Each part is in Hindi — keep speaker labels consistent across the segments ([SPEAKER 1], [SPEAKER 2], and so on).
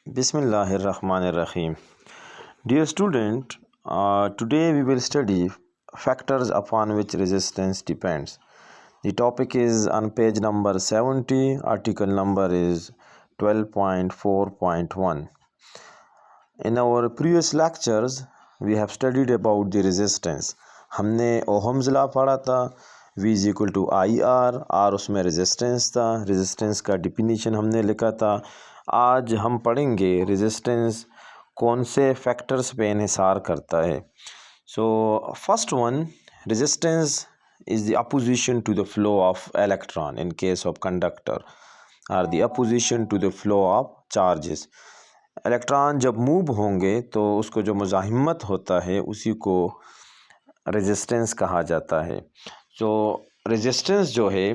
[SPEAKER 1] Bismillahirrahmanirrahim. Dear student, today we will study factors upon which resistance depends. The topic is on page number 70, article number is 12.4.1. In our previous lectures, we have studied about the resistance. हमने ओहम्स लॉ पढ़ा था, V is equal to I R उसमें रेजिस्टेंस था, रेजिस्टेंस का डिफिनीशन हमने लिखा था। आज हम पढ़ेंगे रेजिस्टेंस कौन से फैक्टर्स पे इन्हिसार करता है। So first one, resistance is the opposition to the flow of electron in case of conductor और the opposition to the flow of charges. Electron जब मूव होंगे तो उसको जो मुज़ाहिमत होता है उसी को रेजिस्टेंस कहा जाता है। सो रेजिस्टेंस जो है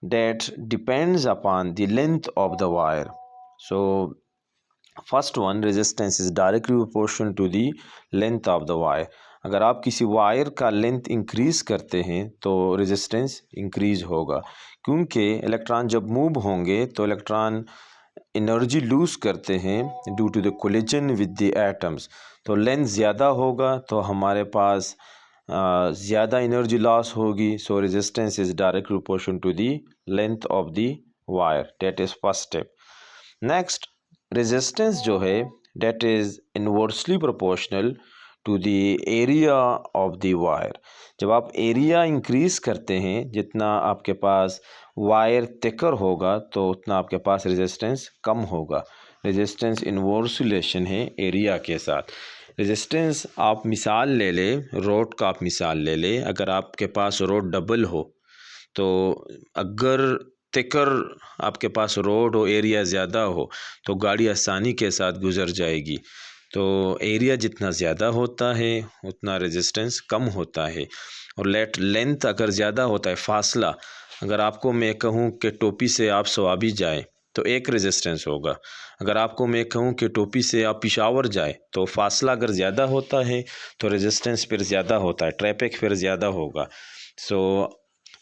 [SPEAKER 1] that depends upon the length of the wire. So first one, resistance is directly proportional to the length of the wire. अगर आप किसी वायर का लेंथ इंक्रीज़ करते हैं तो रेजिस्टेंस इंक्रीज़ होगा, क्योंकि इलेक्ट्रॉन जब मूव होंगे तो इलेक्ट्रॉन एनर्जी लूज़ करते हैं due to the collision with the atoms. तो लेंथ ज़्यादा होगा तो हमारे पास ज़्यादा एनर्जी लॉस होगी। So resistance is direct proportion to the length of the wire, that is first step. Next, resistance जो है that is inversely proportional to the area of the wire. जब आप एरिया इंक्रीज़ करते हैं, जितना आपके पास वायर थिकर होगा तो उतना आपके पास रेजिस्टेंस कम होगा। रेजिस्टेंस इनवर्स रिलेशन है एरिया के साथ। रेजिस्टेंस आप मिसाल ले लें, रोड का आप मिसाल ले लें। अगर आपके पास रोड डबल हो तो अगर थिकर आपके पास रोड हो, एरिया ज़्यादा हो, तो गाड़ी आसानी के साथ गुजर जाएगी। तो एरिया जितना ज़्यादा होता है उतना रेजिस्टेंस कम होता है। और लेंथ अगर ज़्यादा होता है, फासला, अगर आपको मैं कहूँ कि टोपी से आप स्वाबी जाए तो एक रेजिस्टेंस होगा। अगर आपको मैं कहूँ कि टोपी से आप पिशावर जाए तो फासला अगर ज़्यादा होता है तो रेजिस्टेंस फिर ज़्यादा होता है, ट्रैफिक फिर ज़्यादा होगा। So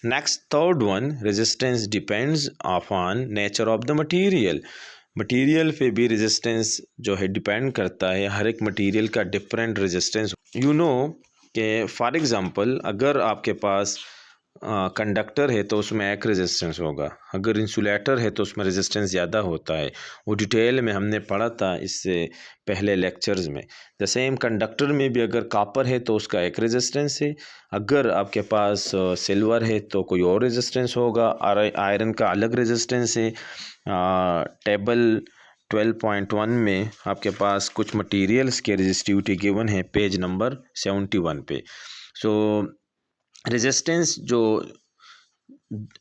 [SPEAKER 1] next, third one, resistance depends upon nature of the material. Material पे भी रेजिस्टेंस जो है डिपेंड करता है। हर एक मटेरियल का डिफरेंट रेजिस्टेंस। यू नो कि फॉर एग्ज़ाम्पल अगर आपके पास कंडक्टर है तो उसमें एक रेजिस्टेंस होगा, अगर इंसुलेटर है तो उसमें रेजिस्टेंस ज़्यादा होता है। वो डिटेल में हमने पढ़ा था इससे पहले लेक्चर्स में। द सेम कंडक्टर में भी अगर कॉपर है तो उसका एक रेजिस्टेंस है, अगर आपके पास सिल्वर है तो कोई और रेजिस्टेंस होगा, आयरन का अलग रेजिस्टेंस है। टेबल 12.1 में आपके पास कुछ मटेरियल्स के रेजिस्टिविटी गिवन है पेज नंबर 71 पे। सो रेजिस्टेंस जो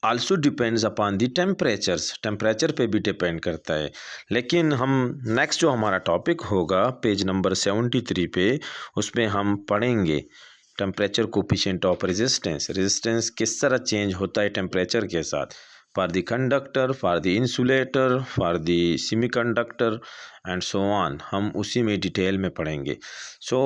[SPEAKER 1] also depends upon the temperatures, temperature पे भी डिपेंड करता है। लेकिन हम नेक्स्ट जो हमारा टॉपिक होगा पेज नंबर 73 पे, उसमें हम पढ़ेंगे temperature coefficient of resistance. Resistance किस तरह चेंज होता है टेम्परेचर के साथ, for the conductor, for the insulator, for the semiconductor and so on. हम उसी में डिटेल में पढ़ेंगे। सो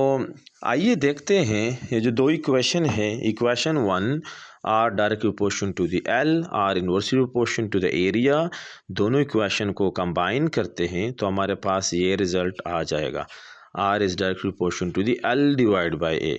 [SPEAKER 1] आइए देखते हैं ये जो दो इक्वेशन है, equation 1 R direct proportion to the L, R inversely proportion to the area, दोनों इक्वेशन को कंबाइन करते हैं तो हमारे पास ये रिजल्ट आ जाएगा, R is direct proportion to the L divide by A.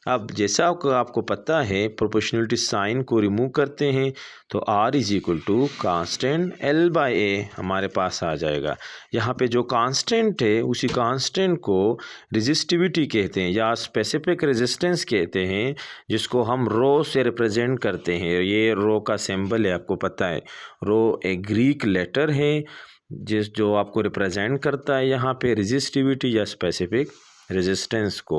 [SPEAKER 1] अब जैसा आपको पता है, प्रोपोर्शनलिटी साइन को रिमूव करते हैं तो R is equal to constant L by A हमारे पास आ जाएगा। यहाँ पे जो कांस्टेंट है उसी कांस्टेंट को रेजिस्टिविटी कहते हैं या स्पेसिफिक रेजिस्टेंस कहते हैं, जिसको हम रो से रिप्रेजेंट करते हैं। ये रो का सिंबल है, आपको पता है। रो एक ग्रीक लेटर है जो आपको रिप्रेजेंट करता है यहाँ पे रेजिस्टिविटी या स्पेसिफिक रेजिस्टेंस को।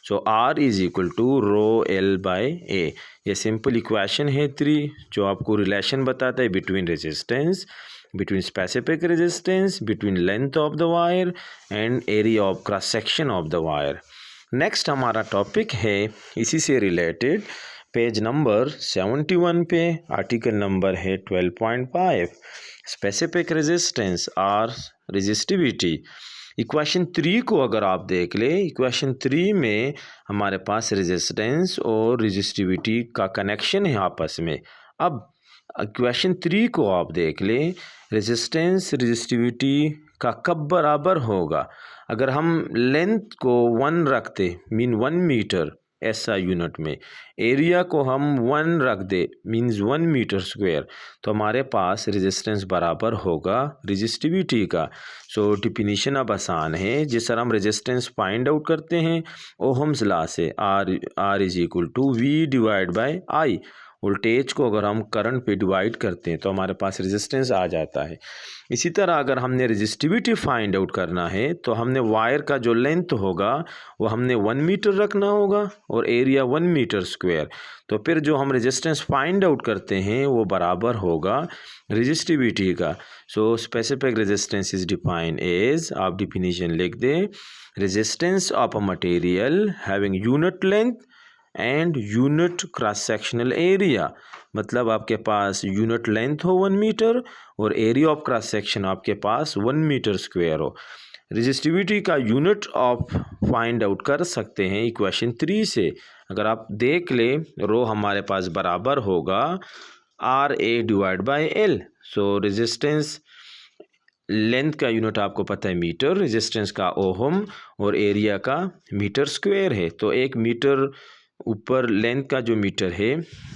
[SPEAKER 1] So R is equal to rho L by A. ये सिंपल इक्वेशन है 3 जो आपको रिलेशन बताता है between resistance, between specific resistance, between length of the wire and area of cross section of the wire. Next हमारा टॉपिक है इसी से रिलेटेड पेज नंबर 71 पे, आर्टिकल नंबर है 12.5, स्पेसिफिक रेजिस्टेंस और रेजिस्टिविटी। इक्वेशन 3 को अगर आप देख ले, इक्वेशन 3 में हमारे पास रेजिस्टेंस और रेजिस्टिविटी का कनेक्शन है आपस में। अब इक्वेशन 3 को आप देख ले, रेजिस्टेंस रेजिस्टिविटी का कब बराबर होगा। अगर हम लेंथ को 1 रखते मीन 1 मीटर SI यूनिट में, एरिया को हम 1 रख दे मीन्स 1 मीटर स्क्वायर, तो हमारे पास रेजिस्टेंस बराबर होगा रेजिस्टिविटी का। सो डिफिनीशन अब आसान है। जिस तरह हम रेजिस्टेंस फाइंड आउट करते हैं ओहम्स लॉ से, R is equal to V divide by I। Voltage को अगर हम करंट पे डिवाइड करते हैं तो हमारे पास रेजिस्टेंस आ जाता है। इसी तरह अगर हमने रेजिस्टिविटी फाइंड आउट करना है तो हमने वायर का जो लेंथ होगा वो हमने 1 मीटर रखना होगा और एरिया 1 मीटर स्क्वायर। तो फिर जो हम रेजिस्टेंस फाइंड आउट करते हैं वो बराबर होगा रेजिस्टिविटी का। So specific resistance is defined as, आप डिफिनीशन लिख दें, resistance of a material having unit length and unit cross sectional area. मतलब आपके पास यूनिट लेंथ हो 1 मीटर और एरिया ऑफ क्रॉस सेक्शन आपके पास 1 मीटर स्क्वायर हो। रेजिस्टिविटी का यूनिट ऑफ फाइंड आउट कर सकते हैं इक्वेशन 3 से। अगर आप देख ले रो हमारे पास बराबर होगा RA divide by L। So resistance length का यूनिट आपको पता है मीटर, रेजिस्टेंस का ओहम और एरिया का मीटर स्क्वायर है। तो 1 मीटर ऊपर लेंथ का जो मीटर है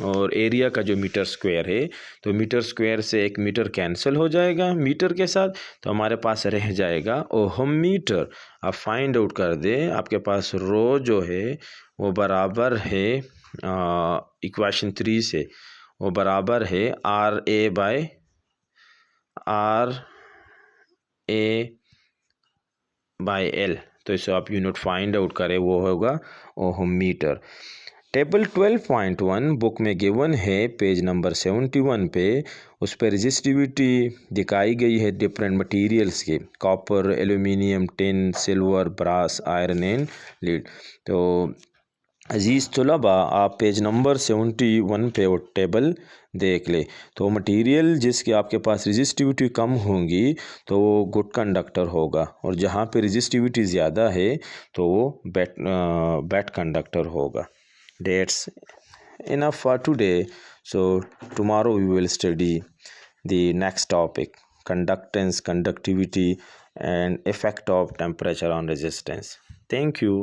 [SPEAKER 1] और एरिया का जो मीटर स्क्वायर है, तो मीटर स्क्वायर से 1 मीटर कैंसिल हो जाएगा मीटर के साथ, तो हमारे पास रह जाएगा ओहम मीटर। आप फाइंड आउट कर दें, आपके पास रो जो है वो बराबर है इक्वेशन 3 से, वो बराबर है RA बाय L। तो इसे आप यूनिट फाइंड आउट करें वो होगा ओहम मीटर। टेबल 12.1 बुक में गिवन है पेज नंबर 71 पे। उस पर रेजिस्टिविटी दिखाई गई है डिफरेंट मटेरियल्स की, copper, aluminium, tin, silver, brass, iron and lead. तो अजीज़ तलबा, आप पेज नंबर 71 पे वो टेबल देख ले। तो मटेरियल जिसके आपके पास रेजिस्टिविटी कम होंगी तो वो गुड कंडक्टर होगा, और जहाँ पे रेजिस्टिविटी ज़्यादा है तो वो बैड कंडक्टर होगा। That's enough for today. So tomorrow we will study the next topic, conductance, conductivity and effect of temperature on resistance. Thank you.